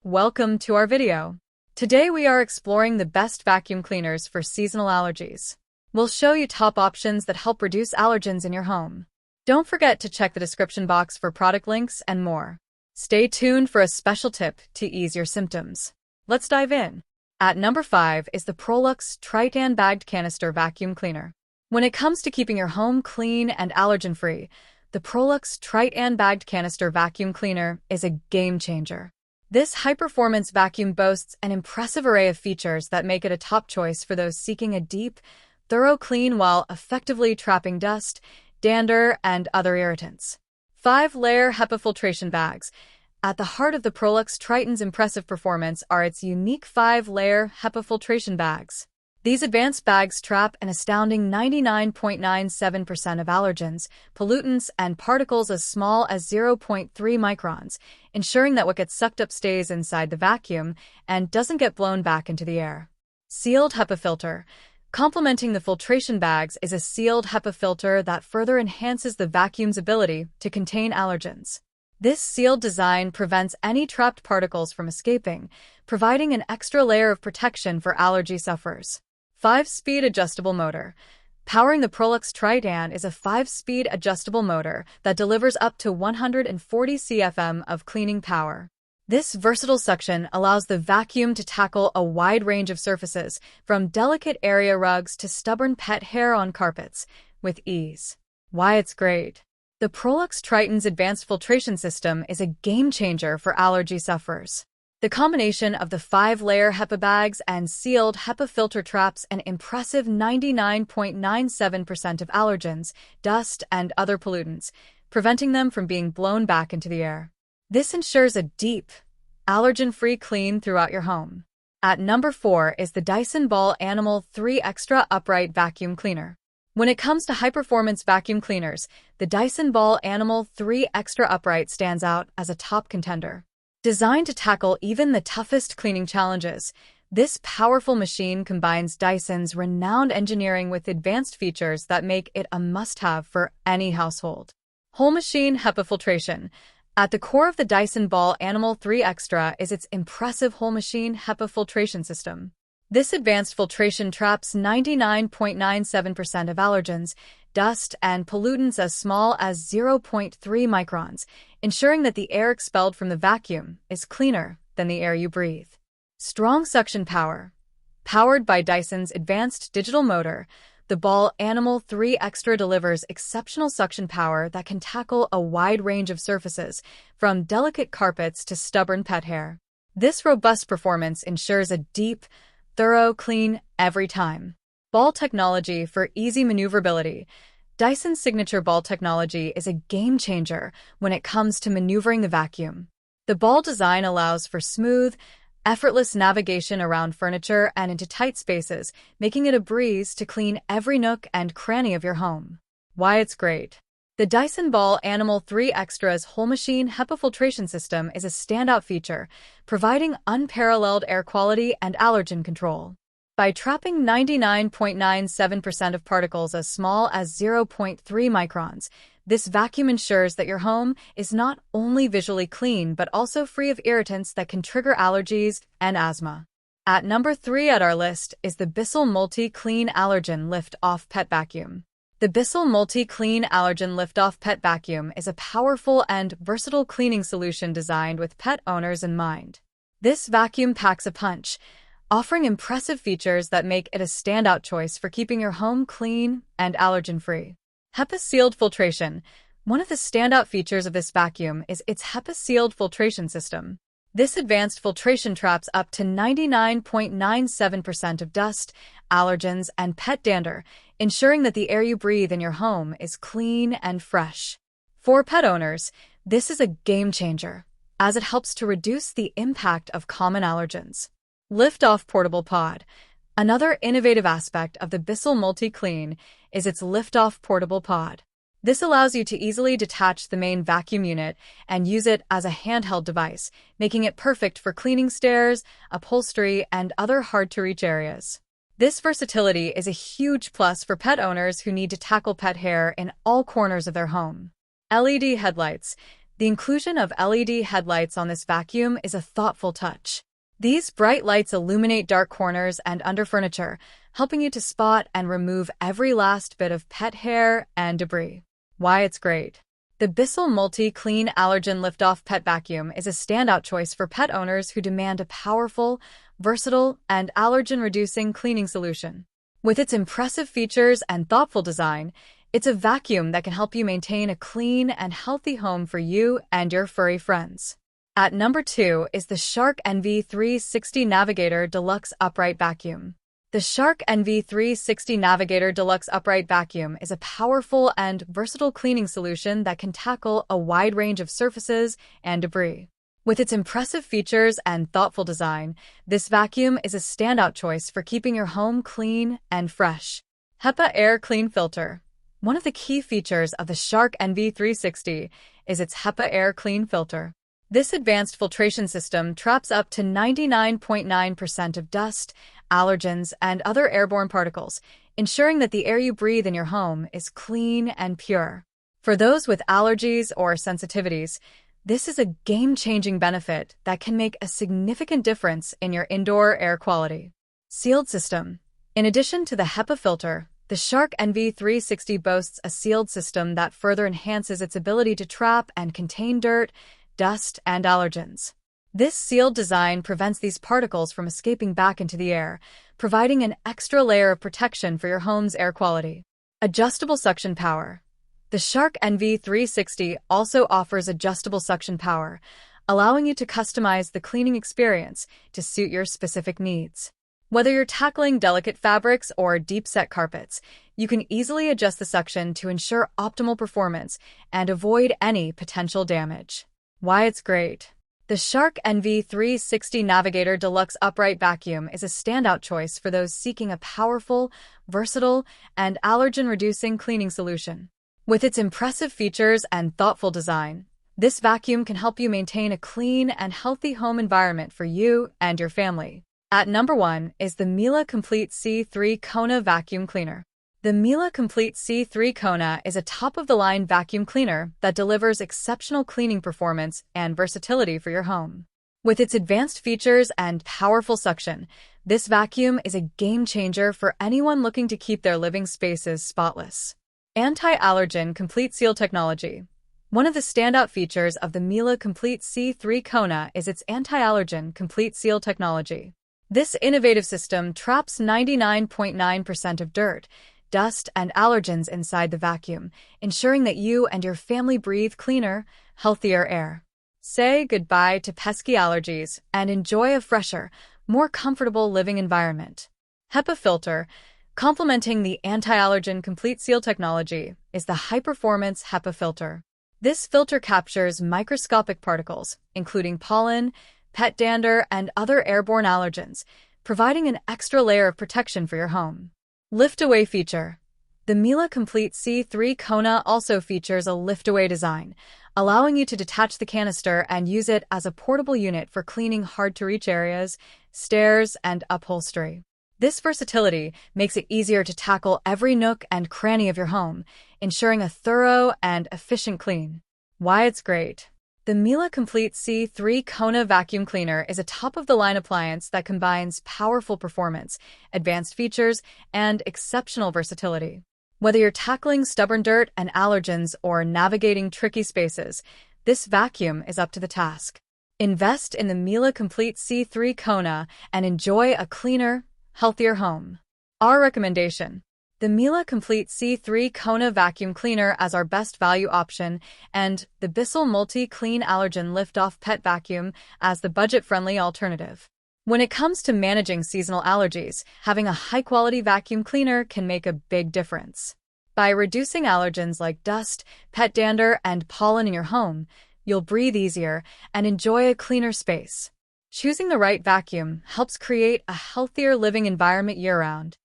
Welcome to our video. Today we are exploring the best vacuum cleaners for seasonal allergies. We'll show you top options that help reduce allergens in your home. Don't forget to check the description box for product links and more. Stay tuned for a special tip to ease your symptoms. Let's dive in. At number 5 is the Prolux Tritan Bagged Canister Vacuum Cleaner. When it comes to keeping your home clean and allergen-free, the Prolux Tritan Bagged Canister Vacuum Cleaner is a game changer. This high-performance vacuum boasts an impressive array of features that make it a top choice for those seeking a deep, thorough clean while effectively trapping dust, dander, and other irritants. 5-layer HEPA filtration bags. At the heart of the Prolux Tritan's impressive performance are its unique 5-layer HEPA filtration bags. These advanced bags trap an astounding 99.97% of allergens, pollutants, and particles as small as 0.3 microns, ensuring that what gets sucked up stays inside the vacuum and doesn't get blown back into the air. Sealed HEPA filter. Complementing the filtration bags is a sealed HEPA filter that further enhances the vacuum's ability to contain allergens. This sealed design prevents any trapped particles from escaping, providing an extra layer of protection for allergy sufferers. 5-speed adjustable motor. Powering the Prolux Tritan is a 5-speed adjustable motor that delivers up to 140 CFM of cleaning power. This versatile suction allows the vacuum to tackle a wide range of surfaces, from delicate area rugs to stubborn pet hair on carpets, with ease. Why it's great. The Prolux Tritan's advanced filtration system is a game changer for allergy sufferers. The combination of the 5-layer HEPA bags and sealed HEPA filter traps an impressive 99.97% of allergens, dust, and other pollutants, preventing them from being blown back into the air. This ensures a deep, allergen-free clean throughout your home. At number 4 is the Dyson Ball Animal 3 Extra Upright Vacuum Cleaner. When it comes to high-performance vacuum cleaners, the Dyson Ball Animal 3 Extra Upright stands out as a top contender. Designed to tackle even the toughest cleaning challenges, this powerful machine combines Dyson's renowned engineering with advanced features that make it a must-have for any household. Whole machine HEPA filtration. At the core of the Dyson Ball Animal 3 Extra is its impressive whole machine HEPA filtration system. This advanced filtration traps 99.97% of allergens, dust, and pollutants as small as 0.3 microns, ensuring that the air expelled from the vacuum is cleaner than the air you breathe. Strong suction power. Powered by Dyson's advanced digital motor, the Ball Animal 3 Extra delivers exceptional suction power that can tackle a wide range of surfaces, from delicate carpets to stubborn pet hair. This robust performance ensures a deep, thorough clean every time. Ball technology for easy maneuverability. Dyson's signature ball technology is a game changer when it comes to maneuvering the vacuum. The ball design allows for smooth, effortless navigation around furniture and into tight spaces, making it a breeze to clean every nook and cranny of your home. Why it's great. The Dyson Ball Animal 3 Extra's whole machine HEPA filtration system is a standout feature, providing unparalleled air quality and allergen control. By trapping 99.97% of particles as small as 0.3 microns, this vacuum ensures that your home is not only visually clean but also free of irritants that can trigger allergies and asthma. At number 3 at our list is the Bissell MultiClean Allergen Lift-Off Pet Vacuum. The Bissell MultiClean Allergen Lift-Off Pet Vacuum is a powerful and versatile cleaning solution designed with pet owners in mind. This vacuum packs a punch, offering impressive features that make it a standout choice for keeping your home clean and allergen-free. HEPA sealed filtration. One of the standout features of this vacuum is its HEPA sealed filtration system. This advanced filtration traps up to 99.97% of dust, allergens, and pet dander, ensuring that the air you breathe in your home is clean and fresh. For pet owners, this is a game changer, as it helps to reduce the impact of common allergens. Lift-Off Portable Pod. Another innovative aspect of the Bissell MultiClean is its lift-off portable pod. This allows you to easily detach the main vacuum unit and use it as a handheld device, making it perfect for cleaning stairs, upholstery, and other hard-to-reach areas. This versatility is a huge plus for pet owners who need to tackle pet hair in all corners of their home. LED headlights. The inclusion of LED headlights on this vacuum is a thoughtful touch. These bright lights illuminate dark corners and under furniture, helping you to spot and remove every last bit of pet hair and debris. Why it's great. The Bissell MultiClean Allergen Lift-Off Pet Vacuum is a standout choice for pet owners who demand a powerful, versatile, and allergen-reducing cleaning solution. With its impressive features and thoughtful design, it's a vacuum that can help you maintain a clean and healthy home for you and your furry friends. At number 2 is the Shark NV360 Navigator Deluxe Upright Vacuum. The Shark NV360 Navigator Deluxe Upright Vacuum is a powerful and versatile cleaning solution that can tackle a wide range of surfaces and debris. With its impressive features and thoughtful design, this vacuum is a standout choice for keeping your home clean and fresh. HEPA Air Clean Filter. One of the key features of the Shark NV360 is its HEPA Air Clean Filter. This advanced filtration system traps up to 99.9% of dust, allergens, and other airborne particles, ensuring that the air you breathe in your home is clean and pure. For those with allergies or sensitivities, this is a game-changing benefit that can make a significant difference in your indoor air quality. Sealed system. In addition to the HEPA filter, the Shark NV360 boasts a sealed system that further enhances its ability to trap and contain dirt, dust, and allergens. This sealed design prevents these particles from escaping back into the air, providing an extra layer of protection for your home's air quality. Adjustable suction power. The Shark NV360 also offers adjustable suction power, allowing you to customize the cleaning experience to suit your specific needs. Whether you're tackling delicate fabrics or deep-set carpets, you can easily adjust the suction to ensure optimal performance and avoid any potential damage. Why it's great. The Shark NV360 Navigator Deluxe Upright Vacuum is a standout choice for those seeking a powerful, versatile, and allergen-reducing cleaning solution. With its impressive features and thoughtful design, this vacuum can help you maintain a clean and healthy home environment for you and your family. At number 1 is the Miele Complete C3 Kona Vacuum Cleaner. The Miele Complete C3 Kona is a top-of-the-line vacuum cleaner that delivers exceptional cleaning performance and versatility for your home. With its advanced features and powerful suction, this vacuum is a game-changer for anyone looking to keep their living spaces spotless. Anti-allergen Complete Seal Technology. One of the standout features of the Miele Complete C3 Kona is its anti-allergen Complete Seal technology. This innovative system traps 99.9% of dirt, dust, and allergens inside the vacuum, ensuring that you and your family breathe cleaner, healthier air. Say goodbye to pesky allergies and enjoy a fresher, more comfortable living environment. HEPA filter, complementing the anti-allergen Complete Seal technology, is the high-performance HEPA filter. This filter captures microscopic particles, including pollen, pet dander, and other airborne allergens, providing an extra layer of protection for your home. Lift-away feature. The Miele Complete C3 Kona also features a lift-away design, allowing you to detach the canister and use it as a portable unit for cleaning hard-to-reach areas, stairs, and upholstery. This versatility makes it easier to tackle every nook and cranny of your home, ensuring a thorough and efficient clean. Why it's great. The Miele Complete C3 Kona Vacuum Cleaner is a top-of-the-line appliance that combines powerful performance, advanced features, and exceptional versatility. Whether you're tackling stubborn dirt and allergens or navigating tricky spaces, this vacuum is up to the task. Invest in the Miele Complete C3 Kona and enjoy a cleaner, healthier home. Our recommendation. The Miele Complete C3 Kona Vacuum Cleaner as our best value option, and the Bissell MultiClean Allergen Lift-Off Pet Vacuum as the budget-friendly alternative. When it comes to managing seasonal allergies, having a high-quality vacuum cleaner can make a big difference. By reducing allergens like dust, pet dander, and pollen in your home, you'll breathe easier and enjoy a cleaner space. Choosing the right vacuum helps create a healthier living environment year-round.